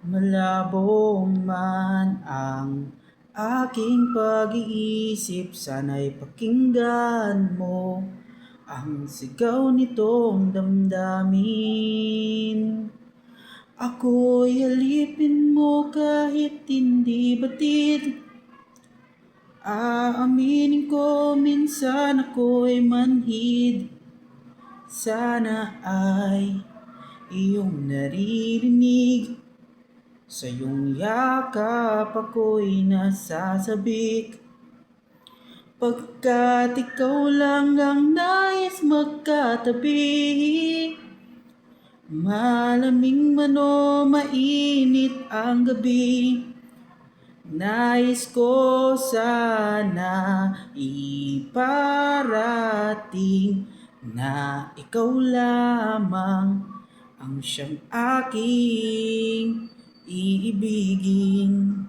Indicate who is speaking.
Speaker 1: Malabo man ang aking pag-iisip, sana'y pakinggan mo ang sigaw nitong damdamin. Ako'y alipin mo kahit hindi batid. Aaminin ko minsan ako'y manhid. Sana ay iyong naririnig. Sa iyong yakap ako'y nasasabik. Pagkat ikaw lang ang nais magkatabi. Malamig man o mainit ang gabi, nais ko sana iparating na ikaw lamang ang siyang aking iibigin.